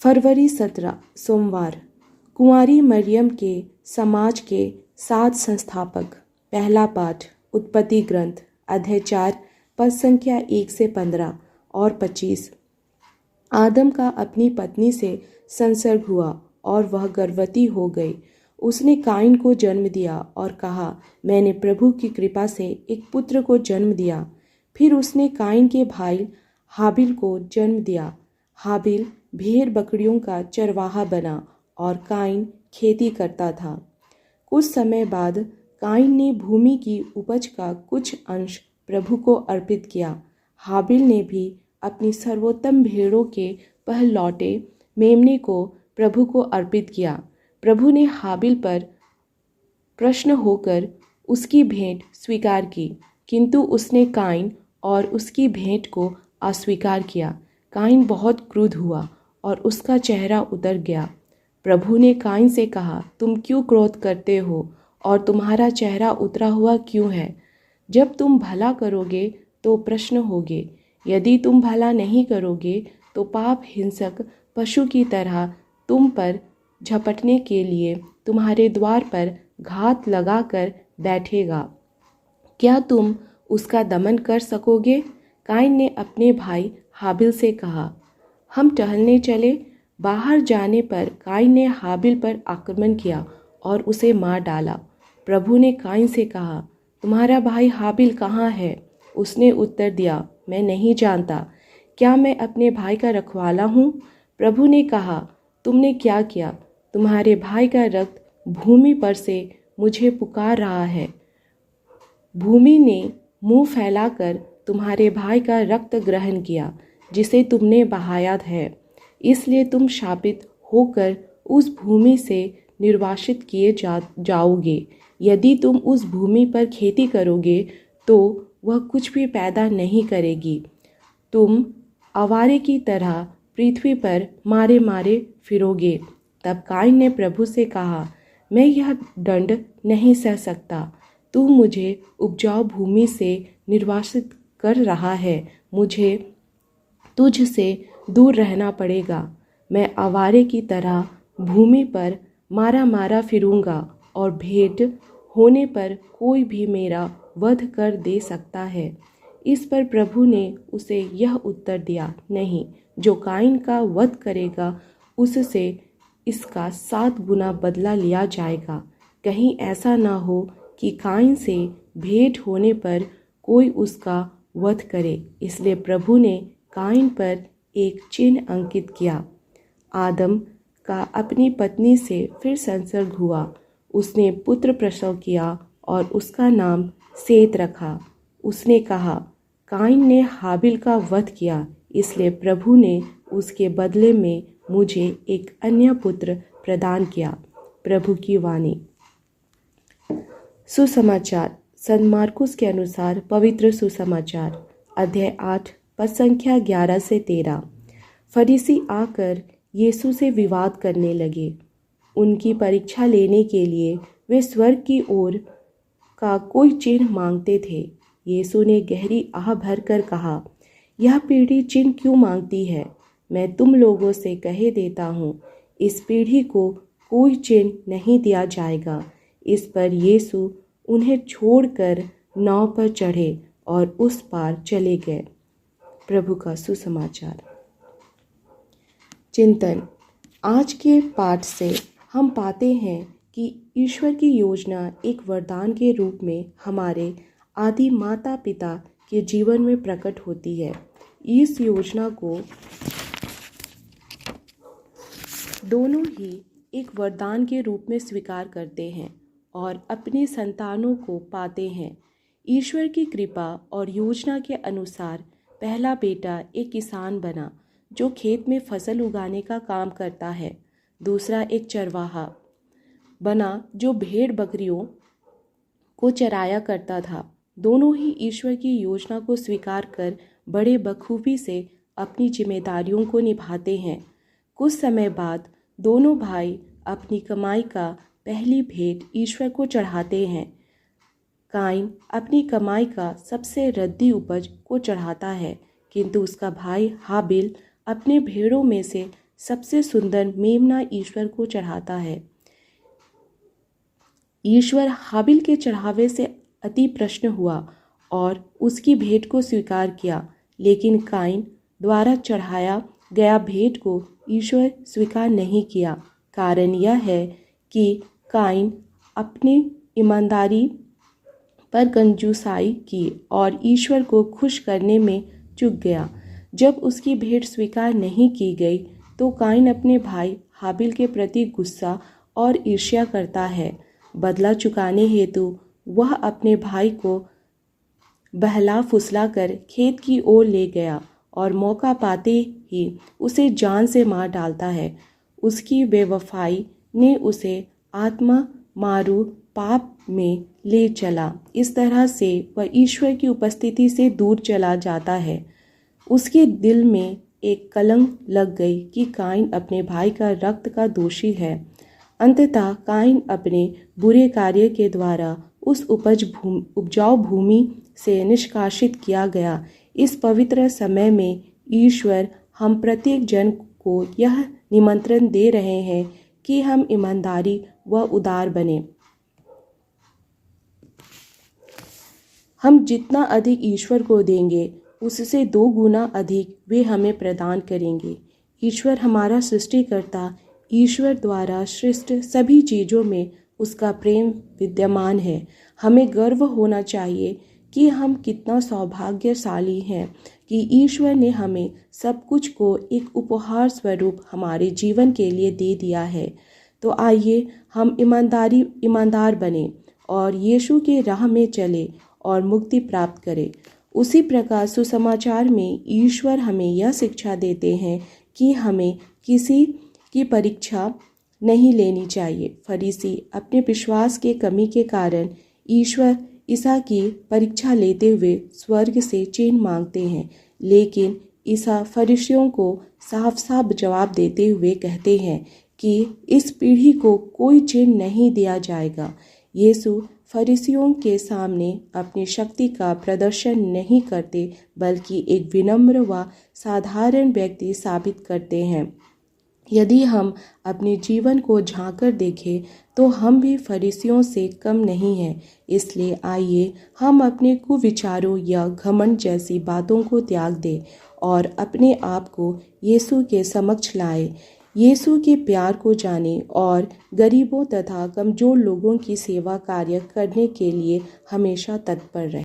फरवरी 17 सोमवार। कुंवारी मरियम के समाज के 7 संस्थापक। पहला पाठ उत्पत्ति ग्रंथ अध्याय 4 पद संख्या 1 से 15 और 25। आदम का अपनी पत्नी से संसर्ग हुआ और वह गर्भवती हो गई। उसने काइन को जन्म दिया और कहा, मैंने प्रभु की कृपा से एक पुत्र को जन्म दिया। फिर उसने काइन के भाई हाबिल को जन्म दिया। हाबिल भेड़ बकरियों का चरवाहा बना और काइन खेती करता था। कुछ समय बाद काइन ने भूमि की उपज का कुछ अंश प्रभु को अर्पित किया। हाबिल ने भी अपनी सर्वोत्तम भेड़ों के पहलौठे मेमने को प्रभु को अर्पित किया। प्रभु ने हाबिल पर प्रसन्न होकर उसकी भेंट स्वीकार की, किंतु उसने काइन और उसकी भेंट को अस्वीकार किया। काइन बहुत क्रुद्ध हुआ और उसका चेहरा उतर गया। प्रभु ने काइन से कहा, तुम क्यों क्रोध करते हो और तुम्हारा चेहरा उतरा हुआ क्यों है? जब तुम भला करोगे तो प्रसन्न होगे, यदि तुम भला नहीं करोगे तो पाप हिंसक पशु की तरह तुम पर झपटने के लिए तुम्हारे द्वार पर घात लगाकर बैठेगा। क्या तुम उसका दमन कर सकोगे? काइन ने अपने भाई हाबिल से कहा, हम टहलने चले। बाहर जाने पर काइन ने हाबिल पर आक्रमण किया और उसे मार डाला। प्रभु ने काइन से कहा, तुम्हारा भाई हाबिल कहाँ है? उसने उत्तर दिया, मैं नहीं जानता। क्या मैं अपने भाई का रखवाला हूँ? प्रभु ने कहा, तुमने क्या किया? तुम्हारे भाई का रक्त भूमि पर से मुझे पुकार रहा है। भूमि ने मुंह फैलाकर तुम्हारे भाई का रक्त ग्रहण किया जिसे तुमने बहाया है, इसलिए तुम शापित होकर उस भूमि से निर्वासित किए जाओगे। यदि तुम उस भूमि पर खेती करोगे तो वह कुछ भी पैदा नहीं करेगी। तुम आवारे की तरह पृथ्वी पर मारे मारे फिरोगे। तब काइन ने प्रभु से कहा, मैं यह दंड नहीं सह सकता। तू मुझे उपजाऊ भूमि से निर्वासित कर रहा है, मुझे तुझ से दूर रहना पड़ेगा। मैं आवारे की तरह भूमि पर मारा मारा फिरूंगा और भेंट होने पर कोई भी मेरा वध कर दे सकता है। इस पर प्रभु ने उसे यह उत्तर दिया, नहीं, जो काइन का वध करेगा उससे इसका 7 गुना बदला लिया जाएगा। कहीं ऐसा ना हो कि काइन से भेंट होने पर कोई उसका वध करे। इसलिए प्रभु ने काइन पर एक चिन्ह अंकित किया। आदम का अपनी पत्नी से फिर संसर्ग हुआ। उसने पुत्र प्रसव किया और उसका नाम सेत रखा। उसने कहा, काइन ने हाबिल का वध किया, इसलिए प्रभु ने उसके बदले में मुझे एक अन्य पुत्र प्रदान किया। प्रभु की वाणी। सुसमाचार संत मार्कुस के अनुसार पवित्र सुसमाचार अध्याय 8 पद संख्या 11 से 13। फरीसी आकर यीशु से विवाद करने लगे। उनकी परीक्षा लेने के लिए वे स्वर्ग की ओर का कोई चिन्ह मांगते थे। यीशु ने गहरी आह भरकर कहा, यह पीढ़ी चिन्ह क्यों मांगती है? मैं तुम लोगों से कह देता हूँ, इस पीढ़ी को कोई चिन्ह नहीं दिया जाएगा। इस पर यीशु उन्हें छोड़कर नाव पर चढ़े और उस पार चले गए। प्रभु का सुसमाचार। चिंतन। आज के पाठ से हम पाते हैं कि ईश्वर की योजना एक वरदान के रूप में हमारे आदि माता पिता के जीवन में प्रकट होती है। इस योजना को दोनों ही एक वरदान के रूप में स्वीकार करते हैं और अपने संतानों को पाते हैं। ईश्वर की कृपा और योजना के अनुसार पहला बेटा एक किसान बना जो खेत में फसल उगाने का काम करता है। दूसरा एक चरवाहा बना जो भेड़ बकरियों को चराया करता था। दोनों ही ईश्वर की योजना को स्वीकार कर बड़े बखूबी से अपनी जिम्मेदारियों को निभाते हैं। कुछ समय बाद दोनों भाई अपनी कमाई का पहली भेंट ईश्वर को चढ़ाते हैं। काइन अपनी कमाई का सबसे रद्दी उपज को चढ़ाता है, किंतु उसका भाई हाबिल अपने भेड़ों में से सबसे सुंदर मेमना ईश्वर को चढ़ाता है। ईश्वर हाबिल के चढ़ावे से अति प्रसन्न हुआ और उसकी भेंट को स्वीकार किया, लेकिन काइन द्वारा चढ़ाया गया भेंट को ईश्वर स्वीकार नहीं किया। कारण यह है कि काइन अपनी ईमानदारी पर कंजूसाई की और ईश्वर को खुश करने में चूक गया। जब उसकी भेंट स्वीकार नहीं की गई तो काइन अपने भाई हाबिल के प्रति गुस्सा और ईर्ष्या करता है। बदला चुकाने हेतु वह अपने भाई को बहला फुसला कर खेत की ओर ले गया और मौका पाते ही उसे जान से मार डालता है। उसकी बेवफाई ने उसे आत्मा मारू पाप में ले चला। इस तरह से वह ईश्वर की उपस्थिति से दूर चला जाता है। उसके दिल में एक कलंक लग गई कि काइन अपने भाई का रक्त का दोषी है। अंततः काइन अपने बुरे कार्य के द्वारा उस उपजाऊ भूमि से निष्कासित किया गया। इस पवित्र समय में ईश्वर हम प्रत्येक जन को यह निमंत्रण दे रहे हैं कि हम ईमानदारी व उदार बने। हम जितना अधिक ईश्वर को देंगे उससे 2 गुना अधिक वे हमें प्रदान करेंगे। ईश्वर हमारा सृष्टिकर्ता, ईश्वर द्वारा सृष्ट सभी चीज़ों में उसका प्रेम विद्यमान है। हमें गर्व होना चाहिए कि हम कितना सौभाग्यशाली हैं कि ईश्वर ने हमें सब कुछ को एक उपहार स्वरूप हमारे जीवन के लिए दे दिया है। तो आइए हम ईमानदार बने और यीशु के राह में चले और मुक्ति प्राप्त करें। उसी प्रकार सुसमाचार में ईश्वर हमें यह शिक्षा देते हैं कि हमें किसी की परीक्षा नहीं लेनी चाहिए। फरीसी अपने विश्वास के कमी के कारण ईश्वर ईसा की परीक्षा लेते हुए स्वर्ग से चिन्ह मांगते हैं, लेकिन ईसा फरीसियों को साफ साफ जवाब देते हुए कहते हैं कि इस पीढ़ी को कोई चिन्ह नहीं दिया जाएगा। यीशु फरीसियों के सामने अपनी शक्ति का प्रदर्शन नहीं करते, बल्कि एक विनम्र व साधारण व्यक्ति साबित करते हैं। यदि हम अपने जीवन को झांककर देखें तो हम भी फरीसियों से कम नहीं हैं। इसलिए आइए हम अपने कुविचारों या घमंड जैसी बातों को त्याग दें और अपने आप को यीशु के समक्ष लाएं। यीशु के प्यार को जानें और गरीबों तथा कमज़ोर लोगों की सेवा कार्य करने के लिए हमेशा तत्पर रहें।